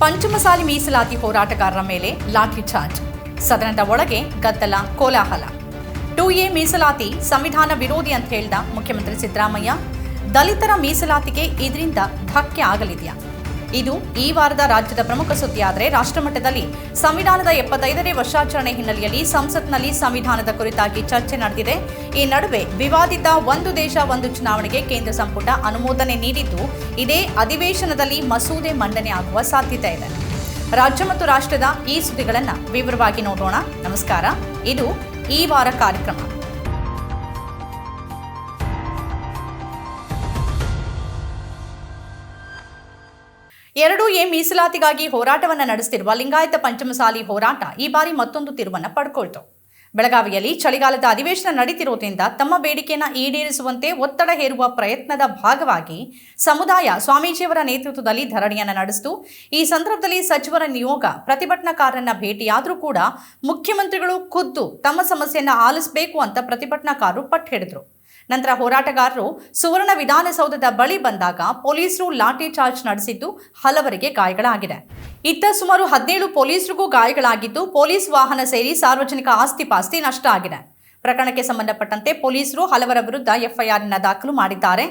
ಪಂಚಮಸಾಲಿ ಮೀಸಲಾತಿ ಹೋರಾಟಗಾರರ ಮೇಲೆ ಲಾಠಿ ಚಾರ್ಜ್, ಸದನದ ಒಳಗೆ ಗದ್ದಲ, ಕೋಲಾಹಲ. 2A ಮೀಸಲಾತಿ ಸಂವಿಧಾನ ವಿರೋಧಿ ಅಂತ ಹೇಳಿದ ಮುಖ್ಯಮಂತ್ರಿ ಸಿದ್ದರಾಮಯ್ಯ, ದಲಿತರ ಮೀಸಲಾತಿಗೆ ಇದರಿಂದ ಧಕ್ಕೆ ಆಗಲಿದೆಯಾ? ಇದು ಈ ವಾರದ ರಾಜ್ಯದ ಪ್ರಮುಖ ಸುದ್ದಿಯಾದರೆ, ರಾಷ್ಟ್ರಮಟ್ಟದಲ್ಲಿ ಸಂವಿಧಾನದ 75ನೇ ವರ್ಷಾಚರಣೆ ಹಿನ್ನೆಲೆಯಲ್ಲಿ ಸಂಸತ್ನಲ್ಲಿ ಸಂವಿಧಾನದ ಕುರಿತಾಗಿ ಚರ್ಚೆ ನಡೆದಿದೆ. ಈ ನಡುವೆ ವಿವಾದಿತ ಒಂದು ದೇಶ ಒಂದು ಚುನಾವಣೆಗೆ ಕೇಂದ್ರ ಸಂಪುಟ ಅನುಮೋದನೆ ನೀಡಿದ್ದು, ಇದೇ ಅಧಿವೇಶನದಲ್ಲಿ ಮಸೂದೆ ಮಂಡನೆ ಆಗುವ ಸಾಧ್ಯತೆ ಇದೆ. ರಾಜ್ಯ ಮತ್ತು ರಾಷ್ಟ್ರದ ಈ ಸುದ್ದಿಗಳನ್ನು ವಿವರವಾಗಿ ನೋಡೋಣ. ನಮಸ್ಕಾರ, ಇದು ಈ ವಾರ ಕಾರ್ಯಕ್ರಮ. ಎರಡು ಎ ಮೀಸಲಾತಿಗಾಗಿ ಹೋರಾಟವನ್ನು ನಡೆಸುತ್ತಿರುವ ಲಿಂಗಾಯತ ಪಂಚಮಸಾಲಿ ಹೋರಾಟ ಈ ಬಾರಿ ಮತ್ತೊಂದು ತಿರುವನ್ನು ಪಡ್ಕೊಳ್ತು. ಬೆಳಗಾವಿಯಲ್ಲಿ ಚಳಿಗಾಲದ ಅಧಿವೇಶನ ನಡೀತಿರೋದ್ರಿಂದ ತಮ್ಮ ಬೇಡಿಕೆಯನ್ನು ಈಡೇರಿಸುವಂತೆ ಒತ್ತಡ ಹೇರುವ ಪ್ರಯತ್ನದ ಭಾಗವಾಗಿ ಸಮುದಾಯ ಸ್ವಾಮೀಜಿಯವರ ನೇತೃತ್ವದಲ್ಲಿ ಧರಣಿಯನ್ನು ನಡೆಸಿತು. ಈ ಸಂದರ್ಭದಲ್ಲಿ ಸಚಿವರ ನಿಯೋಗ ಪ್ರತಿಭಟನಾಕಾರರನ್ನ ಭೇಟಿಯಾದರೂ ಕೂಡ ಮುಖ್ಯಮಂತ್ರಿಗಳು ಖುದ್ದು ತಮ್ಮ ಸಮಸ್ಯೆಯನ್ನು ಆಲಿಸಬೇಕು ಅಂತ ಪ್ರತಿಭಟನಾಕಾರರು ಪಟ್ಟು ಹಿಡಿದ್ರು. ನಂತರ ಹೋರಾಟಗಾರರು ಸುವರ್ಣ ವಿಧಾನಸೌಧದ ಬಳಿ ಬಂದಾಗ ಪೊಲೀಸರು ಲಾಠಿ ಚಾರ್ಜ್ ನಡೆಸಿದ್ದು ಹಲವರಿಗೆ ಗಾಯಗಳಾಗಿದೆ. ಇತ್ತ ಸುಮಾರು 17 ಪೊಲೀಸರಿಗೂ ಗಾಯಗಳಾಗಿದ್ದು, ಪೊಲೀಸ್ ವಾಹನ ಸೇರಿ ಸಾರ್ವಜನಿಕ ಆಸ್ತಿ ನಷ್ಟ ಆಗಿದೆ. ಪ್ರಕರಣಕ್ಕೆ ಸಂಬಂಧಪಟ್ಟಂತೆ ಪೊಲೀಸರು ಹಲವರ ವಿರುದ್ಧ ಎಫ್ಐಆರ್ ದಾಖಲು ಮಾಡಿದ್ದಾರೆ.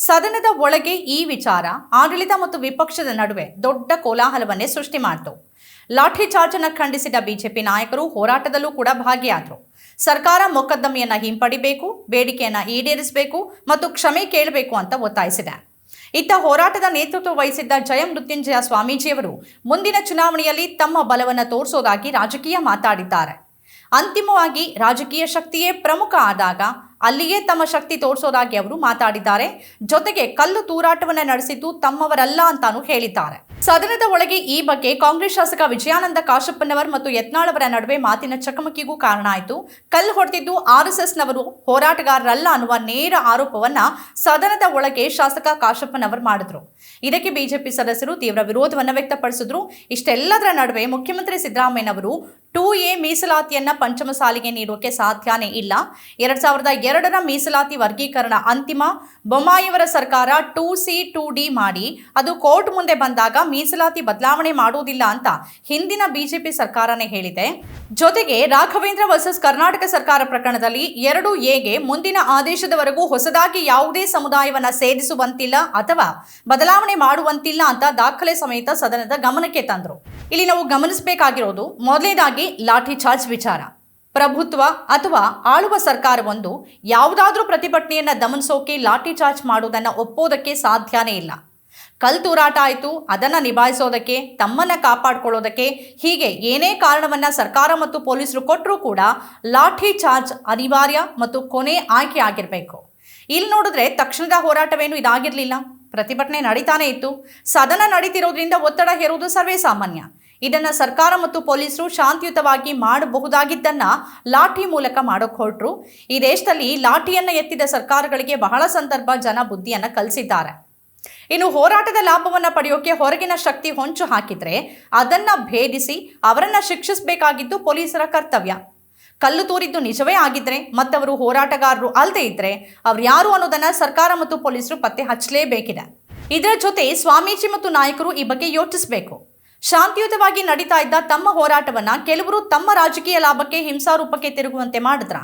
ಸದನದ ಒಳಗೆ ಈ ವಿಚಾರ ಆಡಳಿತ ಮತ್ತು ವಿಪಕ್ಷದ ನಡುವೆ ದೊಡ್ಡ ಕೋಲಾಹಲವನ್ನೇ ಸೃಷ್ಟಿ ಮಾಡಿತು. ಲಾಠಿ ಚಾರ್ಜ್ ಅನ್ನು ಖಂಡಿಸಿದ ಬಿಜೆಪಿ ನಾಯಕರು ಹೋರಾಟದಲ್ಲೂ ಕೂಡ ಭಾಗಿಯಾದರು. ಸರ್ಕಾರ ಮೊಕದ್ದಮೆಯನ್ನ ಹಿಂಪಡಿಬೇಕು, ಬೇಡಿಕೆಯನ್ನ ಈಡೇರಿಸಬೇಕು ಮತ್ತು ಕ್ಷಮೆ ಕೇಳಬೇಕು ಅಂತ ಒತ್ತಾಯಿಸಿದೆ. ಇತ್ತ ಹೋರಾಟದ ನೇತೃತ್ವ ವಹಿಸಿದ್ದ ಜಯಮೃತ್ಯುಂಜಯ ಸ್ವಾಮೀಜಿಯವರು ಮುಂದಿನ ಚುನಾವಣೆಯಲ್ಲಿ ತಮ್ಮ ಬಲವನ್ನು ತೋರಿಸೋದಾಗಿ ರಾಜಕೀಯ ಮಾತಾಡಿದ್ದಾರೆ. ಅಂತಿಮವಾಗಿ ರಾಜಕೀಯ ಶಕ್ತಿಯೇ ಪ್ರಮುಖ ಆದಾಗ ಅಲ್ಲಿಯೇ ತಮ್ಮ ಶಕ್ತಿ ತೋರಿಸೋದಾಗಿ ಅವರು ಮಾತಾಡಿದ್ದಾರೆ. ಜೊತೆಗೆ ಕಲ್ಲು ತೂರಾಟವನ್ನು ನಡೆಸಿದ್ದು ತಮ್ಮವರಲ್ಲ ಅಂತಾನೂ ಹೇಳಿದ್ದಾರೆ. ಸದನದ ಒಳಗೆ ಈ ಬಗ್ಗೆ ಕಾಂಗ್ರೆಸ್ ಶಾಸಕ ವಿಜಯಾನಂದ ಕಾಶಪ್ಪನವರ್ ಮತ್ತು ಯತ್ನಾಳ್ ಅವರ ನಡುವೆ ಮಾತಿನ ಚಕಮಕಿಗೂ ಕಾರಣ ಆಯಿತು. ಕಲ್ಲು ಹೊಡೆದಿದ್ದು RSSನವರು, ಹೋರಾಟಗಾರರಲ್ಲ ಅನ್ನುವ ನೇರ ಆರೋಪವನ್ನ ಸದನದ ಒಳಗೆ ಶಾಸಕ ಕಾಶಪ್ಪನವರ್ ಮಾಡಿದ್ರು. ಇದಕ್ಕೆ ಬಿಜೆಪಿ ಸದಸ್ಯರು ತೀವ್ರ ವಿರೋಧವನ್ನು ವ್ಯಕ್ತಪಡಿಸಿದ್ರು. ಇಷ್ಟೆಲ್ಲದರ ನಡುವೆ ಮುಖ್ಯಮಂತ್ರಿ ಸಿದ್ದರಾಮಯ್ಯನವರು 2A ಮೀಸಲಾತಿಯನ್ನ ಪಂಚಮಸಾಲಿಗೆ ನೀಡೋಕೆ ಸಾಧ್ಯನೇ ಇಲ್ಲ. 2002ರ ಮೀಸಲಾತಿ ವರ್ಗೀಕರಣ ಅಂತಿಮ. ಬೊಮ್ಮಾಯಿಯವರ ಸರ್ಕಾರ 2C 2D ಮಾಡಿ ಅದು ಕೋರ್ಟ್ ಮುಂದೆ ಬಂದಾಗ ಮೀಸಲಾತಿ ಬದಲಾವಣೆ ಮಾಡುವುದಿಲ್ಲ ಅಂತ ಹಿಂದಿನ ಬಿಜೆಪಿ ಸರ್ಕಾರನೇ ಹೇಳಿದೆ. ಜೊತೆಗೆ ರಾಘವೇಂದ್ರ ವರ್ಸಸ್ ಕರ್ನಾಟಕ ಸರ್ಕಾರ ಪ್ರಕರಣದಲ್ಲಿ 2Aಗೆ ಮುಂದಿನ ಆದೇಶದವರೆಗೂ ಹೊಸದಾಗಿ ಯಾವುದೇ ಸಮುದಾಯವನ್ನ ಸೇರಿಸುವಂತಿಲ್ಲ ಅಥವಾ ಬದಲಾವಣೆ ಮಾಡುವಂತಿಲ್ಲ ಅಂತ ದಾಖಲೆ ಸಮೇತ ಸದನದ ಗಮನಕ್ಕೆ ತಂದರು. ಇಲ್ಲಿ ನಾವು ಗಮನಿಸಬೇಕಾಗಿರೋದು ಮೊದಲನೇದಾಗಿ ಲಾಠಿ ಚಾರ್ಜ್ ವಿಚಾರ. ಪ್ರಭುತ್ವ ಅಥವಾ ಆಳುವ ಸರ್ಕಾರವೊಂದು ಯಾವುದಾದ್ರೂ ಪ್ರತಿಭಟನೆಯನ್ನ ದಮನಿಸೋಕೆ ಲಾಠಿ ಚಾರ್ಜ್ ಮಾಡುವುದನ್ನು ಒಪ್ಪೋದಕ್ಕೆ ಸಾಧ್ಯನೇ ಇಲ್ಲ. ಕಲ್ ತೂರಾಟ ಆಯಿತು, ಅದನ್ನು ನಿಭಾಯಿಸೋದಕ್ಕೆ, ತಮ್ಮನ್ನು ಕಾಪಾಡಿಕೊಳ್ಳೋದಕ್ಕೆ, ಹೀಗೆ ಏನೇ ಕಾರಣವನ್ನ ಸರ್ಕಾರ ಮತ್ತು ಪೊಲೀಸರು ಕೊಟ್ಟರೂ ಕೂಡ ಲಾಠಿ ಚಾರ್ಜ್ ಅನಿವಾರ್ಯ ಮತ್ತು ಕೊನೆ ಆಯ್ಕೆ ಆಗಿರಬೇಕು. ಇಲ್ಲಿ ನೋಡಿದ್ರೆ ತಕ್ಷಣದ ಹೋರಾಟವೇನು ಇದಾಗಿರಲಿಲ್ಲ. ಪ್ರತಿಭಟನೆ ನಡೀತಾನೆ ಇತ್ತು. ಸದನ ನಡೀತಿರೋದ್ರಿಂದ ಒತ್ತಡ ಹೇರುವುದು ಸರ್ವೇ ಸಾಮಾನ್ಯ. ಇದನ್ನು ಸರ್ಕಾರ ಮತ್ತು ಪೊಲೀಸರು ಶಾಂತಿಯುತವಾಗಿ ಮಾಡಬಹುದಾಗಿದ್ದನ್ನ ಲಾಠಿ ಮೂಲಕ ಮಾಡೋಕೆ ಹೊರಟರು. ಈ ದೇಶದಲ್ಲಿ ಲಾಠಿಯನ್ನು ಎತ್ತಿದ ಸರ್ಕಾರಗಳಿಗೆ ಬಹಳ ಸಂದರ್ಭ ಜನ ಬುದ್ಧಿಯನ್ನು ಕಲಿಸಿದ್ದಾರೆ. ಇನ್ನು ಹೋರಾಟದ ಲಾಭವನ್ನು ಪಡೆಯೋಕೆ ಹೊರಗಿನ ಶಕ್ತಿ ಹೊಂಚು ಹಾಕಿದ್ರೆ ಅದನ್ನ ಭೇದಿಸಿ ಅವರನ್ನ ಶಿಕ್ಷಿಸಬೇಕಾಗಿದ್ದು ಪೊಲೀಸರ ಕರ್ತವ್ಯ. ಕಲ್ಲು ತೂರಿದ್ದು ನಿಜವೇ ಆಗಿದ್ರೆ ಮತ್ತವರು ಹೋರಾಟಗಾರರು ಅಲ್ಲದೆ ಇದ್ರೆ ಅವ್ರು ಯಾರು ಅನ್ನೋದನ್ನ ಸರ್ಕಾರ ಮತ್ತು ಪೊಲೀಸರು ಪತ್ತೆ ಹಚ್ಚಲೇಬೇಕಿದೆ. ಇದರ ಜೊತೆ ಸ್ವಾಮೀಜಿ ಮತ್ತು ನಾಯಕರು ಈ ಬಗ್ಗೆ ಯೋಚಿಸಬೇಕು. ಶಾಂತಿಯುತವಾಗಿ ನಡೀತಾ ಇದ್ದ ತಮ್ಮ ಹೋರಾಟವನ್ನ ಕೆಲವರು ತಮ್ಮ ರಾಜಕೀಯ ಲಾಭಕ್ಕೆ ಹಿಂಸಾರೂಪಕ್ಕೆ ತಿರುಗುವಂತೆ ಮಾಡಿದ್ರ?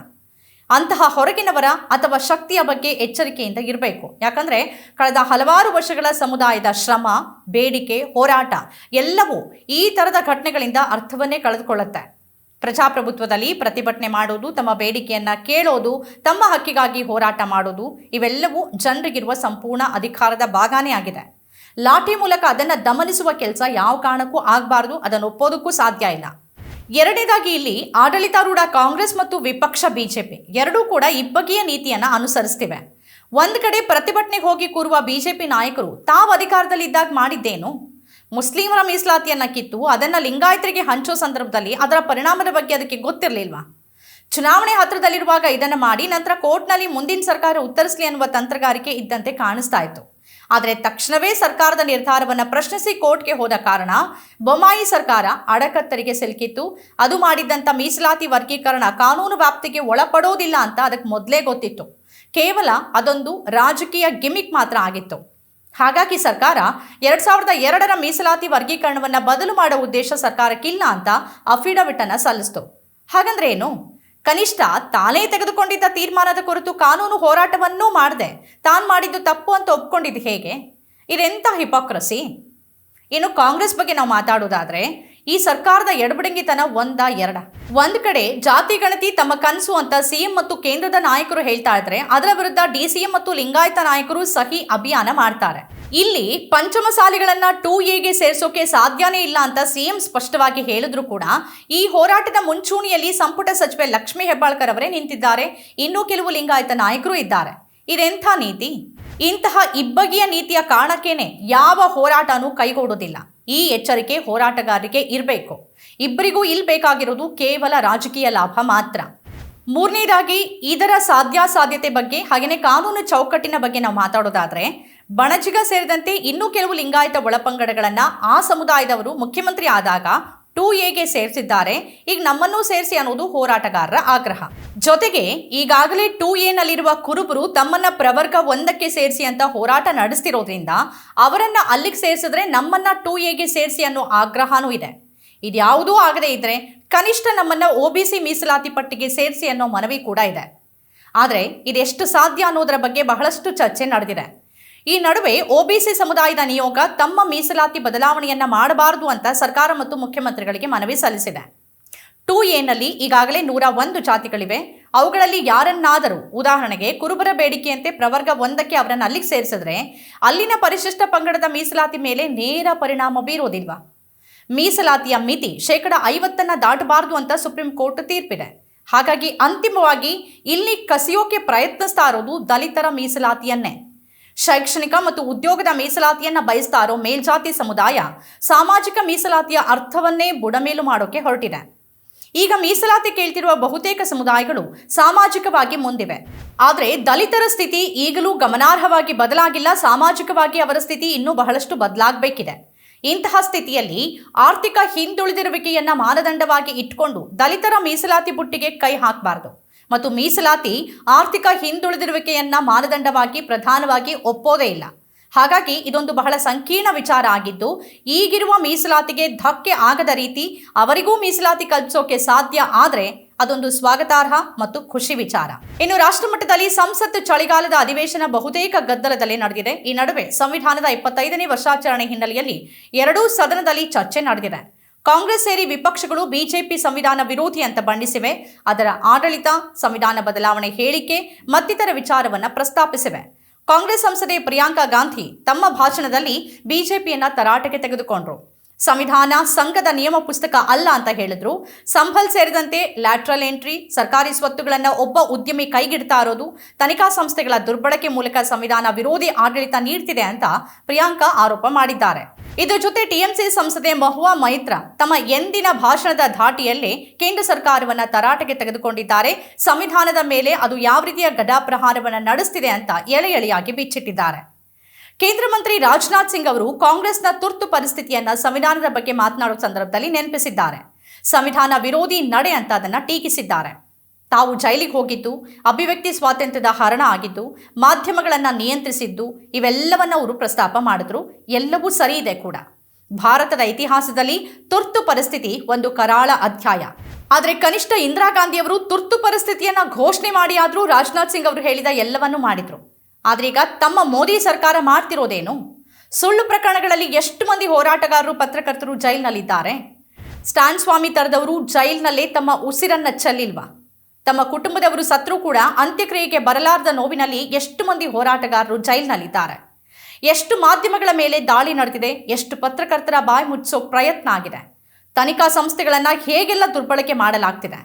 ಅಂತಹ ಹೊರಗಿನವರ ಅಥವಾ ಶಕ್ತಿಯ ಬಗ್ಗೆ ಎಚ್ಚರಿಕೆಯಿಂದ ಇರಬೇಕು. ಯಾಕಂದ್ರೆ ಕಳೆದ ಹಲವಾರು ವರ್ಷಗಳ ಸಮುದಾಯದ ಶ್ರಮ, ಬೇಡಿಕೆ, ಹೋರಾಟ ಎಲ್ಲವೂ ಈ ಥರದ ಘಟನೆಗಳಿಂದ ಅರ್ಥವನ್ನೇ ಕಳೆದುಕೊಳ್ಳುತ್ತೆ. ಪ್ರಜಾಪ್ರಭುತ್ವದಲ್ಲಿ ಪ್ರತಿಭಟನೆ ಮಾಡೋದು, ತಮ್ಮ ಬೇಡಿಕೆಯನ್ನ ಕೇಳೋದು, ತಮ್ಮ ಹಕ್ಕಿಗಾಗಿ ಹೋರಾಟ ಮಾಡೋದು ಇವೆಲ್ಲವೂ ಜನರಿಗಿರುವ ಸಂಪೂರ್ಣ ಅಧಿಕಾರದ ಭಾಗನೇ ಆಗಿದೆ. ಲಾಠಿ ಮೂಲಕ ಅದನ್ನು ದಮನಿಸುವ ಕೆಲಸ ಯಾವ ಕಾರಣಕ್ಕೂ ಆಗಬಾರ್ದು. ಅದನ್ನು ಒಪ್ಪೋದಕ್ಕೂ ಸಾಧ್ಯ ಇಲ್ಲ. ಎರಡನೇದಾಗಿ ಇಲ್ಲಿ ಆಡಳಿತಾರೂಢ ಕಾಂಗ್ರೆಸ್ ಮತ್ತು ವಿಪಕ್ಷ ಬಿಜೆಪಿ ಎರಡೂ ಕೂಡ ಇಬ್ಬಗೆಯ ನೀತಿಯನ್ನು ಅನುಸರಿಸ್ತಿವೆ. ಒಂದು ಕಡೆ ಪ್ರತಿಭಟನೆಗೆ ಹೋಗಿ ಕೂರುವ ಬಿಜೆಪಿ ನಾಯಕರು ತಾವು ಅಧಿಕಾರದಲ್ಲಿದ್ದಾಗ ಮಾಡಿದ್ದೇನು? ಮುಸ್ಲಿಮರ ಮೀಸಲಾತಿಯನ್ನು ಕಿತ್ತು ಅದನ್ನು ಲಿಂಗಾಯತರಿಗೆ ಹಂಚೋ ಸಂದರ್ಭದಲ್ಲಿ ಅದರ ಪರಿಣಾಮದ ಬಗ್ಗೆ ಅದಕ್ಕೆ ಗೊತ್ತಿರಲಿಲ್ವಾ? ಚುನಾವಣೆ ಹತ್ರದಲ್ಲಿರುವಾಗ ಇದನ್ನು ಮಾಡಿ ನಂತರ ಕೋರ್ಟ್ನಲ್ಲಿ ಮುಂದಿನ ಸರ್ಕಾರ ಉತ್ತರಿಸಲಿ ಅನ್ನುವ ತಂತ್ರಗಾರಿಕೆ ಇದ್ದಂತೆ ಕಾಣಿಸ್ತಾ ಇತ್ತು. ಆದರೆ ತಕ್ಷಣವೇ ಸರ್ಕಾರದ ನಿರ್ಧಾರವನ್ನು ಪ್ರಶ್ನಿಸಿ ಕೋರ್ಟ್ಗೆ ಹೋದ ಕಾರಣ ಬೊಮ್ಮಾಯಿ ಸರ್ಕಾರ ಅಡಕತ್ತರಿಗೆ ಸಿಲುಕಿತ್ತು. ಅದು ಮಾಡಿದ್ದಂಥ ಮೀಸಲಾತಿ ವರ್ಗೀಕರಣ ಕಾನೂನು ವ್ಯಾಪ್ತಿಗೆ ಒಳಪಡೋದಿಲ್ಲ ಅಂತ ಅದಕ್ಕೆ ಮೊದಲೇ ಗೊತ್ತಿತ್ತು. ಕೇವಲ ಅದೊಂದು ರಾಜಕೀಯ ಗಿಮಿಕ್ ಮಾತ್ರ ಆಗಿತ್ತು. ಹಾಗಾಗಿ ಸರ್ಕಾರ 2002ರ ಮೀಸಲಾತಿ ವರ್ಗೀಕರಣವನ್ನು ಬದಲು ಮಾಡೋ ಉದ್ದೇಶ ಸರ್ಕಾರಕ್ಕಿಲ್ಲ ಅಂತ ಅಫಿಡವಿಟ್ ಅನ್ನು ಸಲ್ಲಿಸಿತು. ಹಾಗಂದ್ರೆ ಏನು? ಕನಿಷ್ಠ ತಾನೇ ತೆಗೆದುಕೊಂಡಿದ್ದ ತೀರ್ಮಾನದ ಕುರಿತು ಕಾನೂನು ಹೋರಾಟವನ್ನೂ ಮಾಡದೆ ತಾನು ಮಾಡಿದ್ದು ತಪ್ಪು ಅಂತ ಒಪ್ಕೊಂಡಿದ್ದು ಹೇಗೆ? ಇದೆಂಥ ಹಿಪೋಕ್ರಸಿ. ಇನ್ನು ಕಾಂಗ್ರೆಸ್ ಬಗ್ಗೆ ನಾವು ಮಾತಾಡೋದಾದ್ರೆ ಈ ಸರ್ಕಾರದ ಎಡಬಿಡಂಗಿತನ ಒಂದ್ ಕಡೆ ಜಾತಿ ಗಣತಿ ತಮ್ಮ ಕನಸು ಅಂತ ಸಿಎಂ ಮತ್ತು ಕೇಂದ್ರದ ನಾಯಕರು ಹೇಳ್ತಾ ಇದ್ರೆ ಅದರ ವಿರುದ್ಧ ಡಿಸಿಎಂ ಮತ್ತು ಲಿಂಗಾಯತ ನಾಯಕರು ಸಹಿ ಅಭಿಯಾನ ಮಾಡ್ತಾರೆ. ಇಲ್ಲಿ ಪಂಚಮಸಾಲಿಗಳನ್ನ 2A ಸೇರಿಸೋಕೆ ಸಾಧ್ಯನೇ ಇಲ್ಲ ಅಂತ ಸಿಎಂ ಸ್ಪಷ್ಟವಾಗಿ ಹೇಳಿದ್ರು ಕೂಡ ಈ ಹೋರಾಟದ ಮುಂಚೂಣಿಯಲ್ಲಿ ಸಂಪುಟ ಸಚಿವೆ ಲಕ್ಷ್ಮೀ ಹೆಬ್ಬಾಳ್ಕರ್ ಅವರೇ ನಿಂತಿದ್ದಾರೆ. ಇನ್ನೂ ಕೆಲವು ಲಿಂಗಾಯತ ನಾಯಕರು ಇದ್ದಾರೆ. ಇದೆಂಥ ನೀತಿ? ಇಂತಹ ಇಬ್ಬಗೆಯ ನೀತಿಯ ಕಾರಣಕ್ಕೇನೆ ಯಾವ ಹೋರಾಟನೂ ಕೈಗೂಡೋದಿಲ್ಲ. ಈ ಎಚ್ಚರಿಕೆ ಹೋರಾಟಗಾರರಿಗೆ ಇರಬೇಕು. ಇಬ್ಬರಿಗೂ ಇಲ್ಲಿ ಬೇಕಾಗಿರೋದು ಕೇವಲ ರಾಜಕೀಯ ಲಾಭ ಮಾತ್ರ. ಮೂರನೇದಾಗಿ ಇದರ ಸಾಧ್ಯಾಸಾಧ್ಯತೆ ಬಗ್ಗೆ ಹಾಗೆಯೇ ಕಾನೂನು ಚೌಕಟ್ಟಿನ ಬಗ್ಗೆ ನಾವು ಮಾತಾಡೋದಾದ್ರೆ ಬಣಜಿಗ ಸೇರಿದಂತೆ ಇನ್ನೂ ಕೆಲವು ಲಿಂಗಾಯತ ಒಳಪಂಗಡಗಳನ್ನ ಆ ಸಮುದಾಯದವರು ಮುಖ್ಯಮಂತ್ರಿ ಆದಾಗ 2A ಸೇರಿಸಿದ್ದಾರೆ. ಈಗ ನಮ್ಮನ್ನೂ ಸೇರಿಸಿ ಅನ್ನೋದು ಹೋರಾಟಗಾರರ ಆಗ್ರಹ. ಜೊತೆಗೆ ಈಗಾಗಲೇ 2A ಕುರುಬರು ತಮ್ಮನ್ನ ಪ್ರವರ್ಗ 1ಕ್ಕೆ ಸೇರಿಸಿ ಅಂತ ಹೋರಾಟ ನಡೆಸ್ತಿರೋದ್ರಿಂದ ಅವರನ್ನ ಅಲ್ಲಿಗೆ ಸೇರಿಸಿದ್ರೆ ನಮ್ಮನ್ನ 2A ಸೇರಿಸಿ ಅನ್ನೋ ಆಗ್ರಹನೂ ಇದೆ. ಇದ್ಯಾವುದೂ ಆಗದೇ ಇದ್ರೆ ಕನಿಷ್ಠ ನಮ್ಮನ್ನ OBC ಮೀಸಲಾತಿ ಪಟ್ಟಿಗೆ ಸೇರಿಸಿ ಅನ್ನೋ ಮನವಿ ಕೂಡ ಇದೆ. ಆದರೆ ಇದೆಷ್ಟು ಸಾಧ್ಯ ಅನ್ನೋದರ ಬಗ್ಗೆ ಬಹಳಷ್ಟು ಚರ್ಚೆ ನಡೆದಿದೆ. ಈ ನಡುವೆ OBC ಸಮುದಾಯದ ನಿಯೋಗ ತಮ್ಮ ಮೀಸಲಾತಿ ಬದಲಾವಣೆಯನ್ನ ಮಾಡಬಾರದು ಅಂತ ಸರ್ಕಾರ ಮತ್ತು ಮುಖ್ಯಮಂತ್ರಿಗಳಿಗೆ ಮನವಿ ಸಲ್ಲಿಸಿದೆ. 2A ಈಗಾಗಲೇ 101 ಜಾತಿಗಳಿವೆ. ಅವುಗಳಲ್ಲಿ ಯಾರನ್ನಾದರೂ ಉದಾಹರಣೆಗೆ ಕುರುಬರ ಬೇಡಿಕೆಯಂತೆ ಪ್ರವರ್ಗ 1ಕ್ಕೆ ಅವರನ್ನು ಅಲ್ಲಿಗೆ ಸೇರಿಸಿದ್ರೆ ಅಲ್ಲಿನ ಪರಿಶಿಷ್ಟ ಪಂಗಡದ ಮೀಸಲಾತಿ ಮೇಲೆ ನೇರ ಪರಿಣಾಮ ಬೀರೋದಿಲ್ವಾ? ಮೀಸಲಾತಿಯ ಮಿತಿ 50% ದಾಟಬಾರದು ಅಂತ ಸುಪ್ರೀಂ ಕೋರ್ಟ್ ತೀರ್ಪಿದೆ. ಹಾಗಾಗಿ ಅಂತಿಮವಾಗಿ ಇಲ್ಲಿ ಕಸಿಯೋಕೆ ಪ್ರಯತ್ನಿಸ್ತಾ ಇರೋದು ದಲಿತರ ಮೀಸಲಾತಿಯನ್ನೇ. ಶೈಕ್ಷಣಿಕ ಮತ್ತು ಉದ್ಯೋಗದ ಮೀಸಲಾತಿಯನ್ನ ಬಯಸ್ತಾ ಇರೋ ಮೇಲ್ಜಾತಿ ಸಮುದಾಯ ಸಾಮಾಜಿಕ ಮೀಸಲಾತಿಯ ಅರ್ಥವನ್ನೇ ಬುಡಮೇಲು ಮಾಡೋಕೆ ಹೊರಟಿದೆ. ಈಗ ಮೀಸಲಾತಿ ಕೇಳ್ತಿರುವ ಬಹುತೇಕ ಸಮುದಾಯಗಳು ಸಾಮಾಜಿಕವಾಗಿ ಮುಂದಿವೆ. ಆದರೆ ದಲಿತರ ಸ್ಥಿತಿ ಈಗಲೂ ಗಮನಾರ್ಹವಾಗಿ ಬದಲಾಗಿಲ್ಲ. ಸಾಮಾಜಿಕವಾಗಿ ಅವರ ಸ್ಥಿತಿ ಇನ್ನೂ ಬಹಳಷ್ಟು ಬದಲಾಗಬೇಕಿದೆ. ಇಂತಹ ಸ್ಥಿತಿಯಲ್ಲಿ ಆರ್ಥಿಕ ಹಿಂದುಳಿದಿರುವಿಕೆಯನ್ನ ಮಾನದಂಡವಾಗಿ ಇಟ್ಕೊಂಡು ದಲಿತರ ಮೀಸಲಾತಿ ಬುಟ್ಟಿಗೆ ಕೈ ಹಾಕಬಾರದು ಮತ್ತು ಮೀಸಲಾತಿ ಆರ್ಥಿಕ ಹಿಂದುಳಿದಿರುವಿಕೆಯನ್ನ ಮಾನದಂಡವಾಗಿ ಪ್ರಧಾನವಾಗಿ ಒಪ್ಪೋದೇ ಇಲ್ಲ. ಹಾಗಾಗಿ ಇದೊಂದು ಬಹಳ ಸಂಕೀರ್ಣ ವಿಚಾರ ಆಗಿದ್ದು ಈಗಿರುವ ಮೀಸಲಾತಿಗೆ ಧಕ್ಕೆ ಆಗದ ರೀತಿ ಅವರಿಗೂ ಮೀಸಲಾತಿ ಕಲ್ಪಿಸೋಕೆ ಸಾಧ್ಯ ಆದರೆ ಅದೊಂದು ಸ್ವಾಗತಾರ್ಹ ಮತ್ತು ಖುಷಿ ವಿಚಾರ. ಇನ್ನು ರಾಷ್ಟ್ರ ಮಟ್ಟದಲ್ಲಿ ಸಂಸತ್ ಚಳಿಗಾಲದ ಅಧಿವೇಶನ ಬಹುತೇಕ ಗದ್ದಲದಲ್ಲಿ ನಡೆದಿದೆ. ಈ ನಡುವೆ ಸಂವಿಧಾನದ 25ನೇ ವರ್ಷಾಚರಣೆ ಹಿನ್ನೆಲೆಯಲ್ಲಿ ಎರಡೂ ಸದನದಲ್ಲಿ ಚರ್ಚೆ ನಡೆದಿದೆ. ಕಾಂಗ್ರೆಸ್ ಸೇರಿ ವಿಪಕ್ಷಗಳು ಬಿಜೆಪಿ ಸಂವಿಧಾನ ವಿರೋಧಿ ಅಂತ ಬಣ್ಣಿಸಿವೆ. ಅದರ ಆಡಳಿತ, ಸಂವಿಧಾನ ಬದಲಾವಣೆ ಹೇಳಿಕೆ ಮತ್ತಿತರ ವಿಚಾರವನ್ನ ಪ್ರಸ್ತಾಪಿಸಿವೆ. ಕಾಂಗ್ರೆಸ್ ಸಂಸದೆ ಪ್ರಿಯಾಂಕಾ ಗಾಂಧಿ ತಮ್ಮ ಭಾಷಣದಲ್ಲಿ ಬಿಜೆಪಿಯನ್ನ ತರಾಟೆಗೆ ತೆಗೆದುಕೊಂಡ್ರು. ಸಂವಿಧಾನ ಸಂಘದ ನಿಯಮ ಪುಸ್ತಕ ಅಲ್ಲ ಅಂತ ಹೇಳಿದ್ರು. ಸಂಬಲ್ ಸೇರಿದಂತೆ ಲ್ಯಾಟ್ರಲ್ ಎಂಟ್ರಿ, ಸರ್ಕಾರಿ ಸ್ವತ್ತುಗಳನ್ನು ಒಬ್ಬ ಉದ್ಯಮಿ ಕೈಗಿಡ್ತಾ ಇರೋದು, ತನಿಖಾ ಸಂಸ್ಥೆಗಳ ದುರ್ಬಳಕೆ ಮೂಲಕ ಸಂವಿಧಾನ ವಿರೋಧಿ ಆಡಳಿತ ನೀಡ್ತಿದೆ ಅಂತ ಪ್ರಿಯಾಂಕಾ ಆರೋಪ ಮಾಡಿದ್ದಾರೆ. ಇದರ ಜೊತೆ ಟಿಎಂಸಿ ಸಂಸದೆ ಮಹುವಾ ಮೈತ್ರ ತಮ್ಮ ಎಂದಿನ ಭಾಷಣದ ಧಾಟಿಯಲ್ಲೇ ಕೇಂದ್ರ ಸರ್ಕಾರವನ್ನ ತರಾಟೆಗೆ ತೆಗೆದುಕೊಂಡಿದ್ದಾರೆ. ಸಂವಿಧಾನದ ಮೇಲೆ ಅದು ಯಾವ ರೀತಿಯ ಗಡಾಪ್ರಹಾರವನ್ನು ನಡೆಸ್ತಿದೆ ಅಂತ ಎಳೆ ಎಳೆಯಾಗಿ ಬಿಚ್ಚಿಟ್ಟಿದ್ದಾರೆ. ಕೇಂದ್ರ ಮಂತ್ರಿ ರಾಜನಾಥ್ ಸಿಂಗ್ ಅವರು ಕಾಂಗ್ರೆಸ್ನ ತುರ್ತು ಪರಿಸ್ಥಿತಿಯನ್ನ ಸಂವಿಧಾನದ ಬಗ್ಗೆ ಮಾತನಾಡುವ ಸಂದರ್ಭದಲ್ಲಿ ನೆನಪಿಸಿದ್ದಾರೆ. ಸಂವಿಧಾನ ವಿರೋಧಿ ನಡೆ ಅಂತ ಅದನ್ನ ಟೀಕಿಸಿದ್ದಾರೆ. ತಾವು ಜೈಲಿಗೆ ಹೋಗಿದ್ದು, ಅಭಿವ್ಯಕ್ತಿ ಸ್ವಾತಂತ್ರ್ಯದ ಹರಣ ಆಗಿದ್ದು, ಮಾಧ್ಯಮಗಳನ್ನು ನಿಯಂತ್ರಿಸಿದ್ದು ಇವೆಲ್ಲವನ್ನ ಅವರು ಪ್ರಸ್ತಾಪ ಮಾಡಿದ್ರು. ಎಲ್ಲವೂ ಸರಿ ಇದೆ ಕೂಡ. ಭಾರತದ ಇತಿಹಾಸದಲ್ಲಿ ತುರ್ತು ಪರಿಸ್ಥಿತಿ ಒಂದು ಕರಾಳ ಅಧ್ಯಾಯ. ಆದರೆ ಕನಿಷ್ಠ ಇಂದಿರಾ ಗಾಂಧಿಯವರು ತುರ್ತು ಪರಿಸ್ಥಿತಿಯನ್ನ ಘೋಷಣೆ ಮಾಡಿ ಆದರೂ ರಾಜನಾಥ್ ಸಿಂಗ್ ಅವರು ಹೇಳಿದ ಎಲ್ಲವನ್ನೂ ಮಾಡಿದ್ರು. ಆದ್ರೀಗ ತಮ್ಮ ಮೋದಿ ಸರ್ಕಾರ ಮಾಡ್ತಿರೋದೇನು? ಸುಳ್ಳು ಪ್ರಕರಣಗಳಲ್ಲಿ ಎಷ್ಟು ಮಂದಿ ಹೋರಾಟಗಾರರು, ಪತ್ರಕರ್ತರು ಜೈಲಿನಲ್ಲಿದ್ದಾರೆ? ಸ್ಟ್ಯಾನ್ ಸ್ವಾಮಿ ತರದವರು ಜೈಲಿನಲ್ಲೇ ತಮ್ಮ ಉಸಿರನ್ನ ಚೆಲ್ಲಿಲ್ವಾ? ತಮ್ಮ ಕುಟುಂಬದವರು ಸತ್ರೂ ಕೂಡ ಅಂತ್ಯಕ್ರಿಯೆಗೆ ಬರಲಾರದ ನೋವಿನಲ್ಲಿ ಎಷ್ಟು ಮಂದಿ ಹೋರಾಟಗಾರರು ಜೈಲಿನಲ್ಲಿದ್ದಾರೆ? ಎಷ್ಟು ಮಾಧ್ಯಮಗಳ ಮೇಲೆ ದಾಳಿ ನಡೆದಿದೆ? ಎಷ್ಟು ಪತ್ರಕರ್ತರ ಬಾಯಿ ಮುಚ್ಚೋ ಪ್ರಯತ್ನ ಆಗಿದೆ? ತನಿಖಾ ಸಂಸ್ಥೆಗಳನ್ನು ಹೇಗೆಲ್ಲ ದುರ್ಬಳಕೆ ಮಾಡಲಾಗ್ತಿದೆ?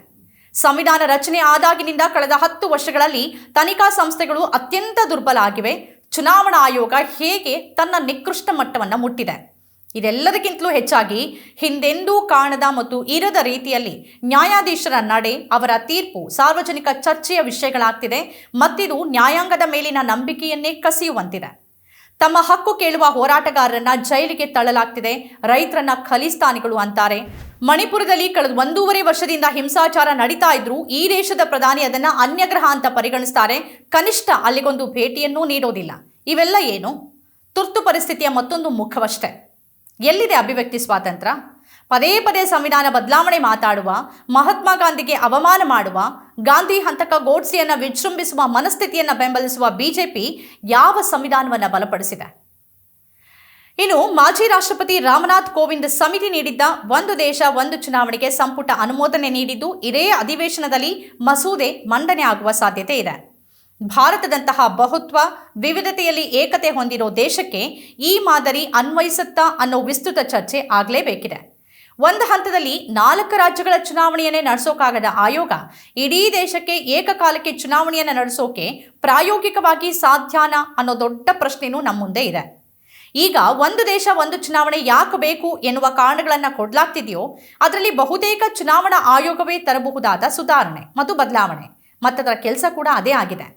ಸಂವಿಧಾನ ರಚನೆ ಆದಾಗಿನಿಂದ ಕಳೆದ 10 ವರ್ಷಗಳಲ್ಲಿ ತನಿಖಾ ಸಂಸ್ಥೆಗಳು ಅತ್ಯಂತ ದುರ್ಬಲ ಆಗಿವೆ. ಚುನಾವಣಾ ಆಯೋಗ ಹೇಗೆ ತನ್ನ ನಿಕೃಷ್ಟ ಮಟ್ಟವನ್ನು ಮುಟ್ಟಿದೆ? ಇದೆಲ್ಲದಕ್ಕಿಂತಲೂ ಹೆಚ್ಚಾಗಿ ಹಿಂದೆಂದೂ ಕಾಣದ ಮತ್ತು ಇರದ ರೀತಿಯಲ್ಲಿ ನ್ಯಾಯಾಧೀಶರ ನಡೆ, ಅವರ ತೀರ್ಪು ಸಾರ್ವಜನಿಕ ಚರ್ಚೆಯ ವಿಷಯಗಳಾಗ್ತಿದೆ. ಮತ್ತಿದು ನ್ಯಾಯಾಂಗದ ಮೇಲಿನ ನಂಬಿಕೆಯನ್ನೇ ಕಸಿಯುವಂತಿದೆ. ತಮ್ಮ ಹಕ್ಕು ಕೇಳುವ ಹೋರಾಟಗಾರರನ್ನ ಜೈಲಿಗೆ ತಳ್ಳಲಾಗ್ತಿದೆ. ರೈತರನ್ನ ಖಲಿಸ್ತಾನಿಗಳು ಅಂತಾರೆ. ಮಣಿಪುರದಲ್ಲಿ ಕಳೆದ 1.5 ವರ್ಷದಿಂದ ಹಿಂಸಾಚಾರ ನಡೀತಾ ಇದ್ರು ಈ ದೇಶದ ಪ್ರಧಾನಿ ಅದನ್ನ ಅನ್ಯಗ್ರಹ ಅಂತ ಪರಿಗಣಿಸ್ತಾರೆ. ಕನಿಷ್ಠ ಅಲ್ಲಿಗೊಂದು ಭೇಟಿಯನ್ನೂ ನೀಡೋದಿಲ್ಲ. ಇವೆಲ್ಲ ಏನು? ತುರ್ತು ಪರಿಸ್ಥಿತಿಯ ಮತ್ತೊಂದು ಮುಖವಷ್ಟೇ. ಎಲ್ಲಿದೆ ಅಭಿವ್ಯಕ್ತಿ ಸ್ವಾತಂತ್ರ್ಯ? ಪದೇ ಪದೇ ಸಂವಿಧಾನ ಬದಲಾವಣೆ ಮಾತಾಡುವ, ಮಹಾತ್ಮ ಗಾಂಧಿಗೆ ಅವಮಾನ ಮಾಡುವ, ಗಾಂಧಿ ಹಂತಕ ಗೋಡ್ಸೆಯನ್ನು ವಿಜೃಂಭಿಸುವ ಮನಸ್ಥಿತಿಯನ್ನು ಬೆಂಬಲಿಸುವ ಬಿಜೆಪಿ ಯಾವ ಸಂವಿಧಾನವನ್ನು ಬಲಪಡಿಸಿದೆ? ಇನ್ನು ಮಾಜಿ ರಾಷ್ಟ್ರಪತಿ ರಾಮನಾಥ್ ಕೋವಿಂದ್ ಸಮಿತಿ ನೀಡಿದ್ದ ಒಂದು ದೇಶ ಒಂದು ಚುನಾವಣೆಗೆ ಸಂಪುಟ ಅನುಮೋದನೆ ನೀಡಿದ್ದು, ಇದೇ ಅಧಿವೇಶನದಲ್ಲಿ ಮಸೂದೆ ಮಂಡನೆ ಆಗುವ ಸಾಧ್ಯತೆ ಇದೆ. ಭಾರತದಂತಹ ಬಹುತ್ವ ವಿವಿಧತೆಯಲ್ಲಿ ಏಕತೆ ಹೊಂದಿರೋ ದೇಶಕ್ಕೆ ಈ ಮಾದರಿ ಅನ್ವಯಿಸುತ್ತಾ ಅನ್ನೋ ವಿಸ್ತೃತ ಚರ್ಚೆ ಆಗಲೇಬೇಕಿದೆ. ಒಂದು ಹಂತದಲ್ಲಿ 4 ರಾಜ್ಯಗಳ ಚುನಾವಣೆಯನ್ನೇ ನಡೆಸೋಕಾಗದ ಆಯೋಗ ಇಡೀ ದೇಶಕ್ಕೆ ಏಕಕಾಲಕ್ಕೆ ಚುನಾವಣೆಯನ್ನು ನಡೆಸೋಕೆ ಪ್ರಾಯೋಗಿಕವಾಗಿ ಸಾಧ್ಯನಾ ಅನ್ನೋ ದೊಡ್ಡ ಪ್ರಶ್ನೆಯೂ ನಮ್ಮ ಮುಂದೆ ಇದೆ. ಈಗ ಒಂದು ದೇಶ ಒಂದು ಚುನಾವಣೆ ಯಾಕೆ ಬೇಕು ಎನ್ನುವ ಕಾರಣಗಳನ್ನು ಕೊಡಲಾಗ್ತಿದೆಯೋ ಅದರಲ್ಲಿ ಬಹುತೇಕ ಚುನಾವಣಾ ಆಯೋಗವೇ ತರಬಹುದಾದ ಸುಧಾರಣೆ ಮತ್ತು ಬದಲಾವಣೆ ಮತ್ತದರ ಕೆಲಸ ಕೂಡ ಅದೇ ಆಗಿದೆ.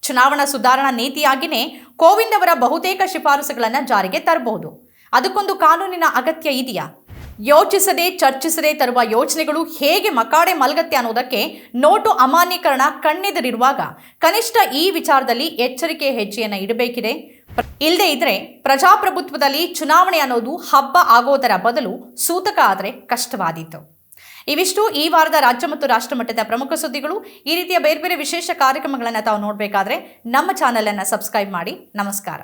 ಚುನಾವಣಾ ಸುಧಾರಣಾ ನೀತಿಯಾಗಿಯೇ ಕೋವಿಂದ್ ಅವರ ಬಹುತೇಕ ಶಿಫಾರಸುಗಳನ್ನು ಜಾರಿಗೆ ತರಬಹುದು. ಅದಕ್ಕೊಂದು ಕಾನೂನಿನ ಅಗತ್ಯ ಇದೆಯಾ? ಯೋಚಿಸದೆ ಚರ್ಚಿಸದೆ ತರುವ ಯೋಜನೆಗಳು ಹೇಗೆ ಮಕಾಡೆ ಮಲಗತ್ತೆ ಅನ್ನೋದಕ್ಕೆ ನೋಟು ಅಮಾನ್ಯೀಕರಣ ಕಣ್ಣೆದುರಿರುವಾಗ ಕನಿಷ್ಠ ಈ ವಿಚಾರದಲ್ಲಿ ಎಚ್ಚರಿಕೆ ಹೆಜ್ಜೆಯನ್ನು ಇಡಬೇಕಿದೆ. ಇಲ್ಲದೇ ಇದ್ರೆ ಪ್ರಜಾಪ್ರಭುತ್ವದಲ್ಲಿ ಚುನಾವಣೆ ಅನ್ನೋದು ಹಬ್ಬ ಆಗೋದರ ಬದಲು ಸೂತಕ ಆದರೆ ಕಷ್ಟವಾದೀತು. ಇವಿಷ್ಟು ಈ ವಾರದ ರಾಜ್ಯ ಮತ್ತು ರಾಷ್ಟ್ರ ಮಟ್ಟದ ಪ್ರಮುಖ ಸುದ್ದಿಗಳು. ಈ ರೀತಿಯ ಬೇರೆ ಬೇರೆ ವಿಶೇಷ ಕಾರ್ಯಕ್ರಮಗಳನ್ನು ತಾವು ನೋಡಬೇಕಾದ್ರೆ ನಮ್ಮ ಚಾನಲನ್ನು ಸಬ್ಸ್ಕ್ರೈಬ್ ಮಾಡಿ. ನಮಸ್ಕಾರ.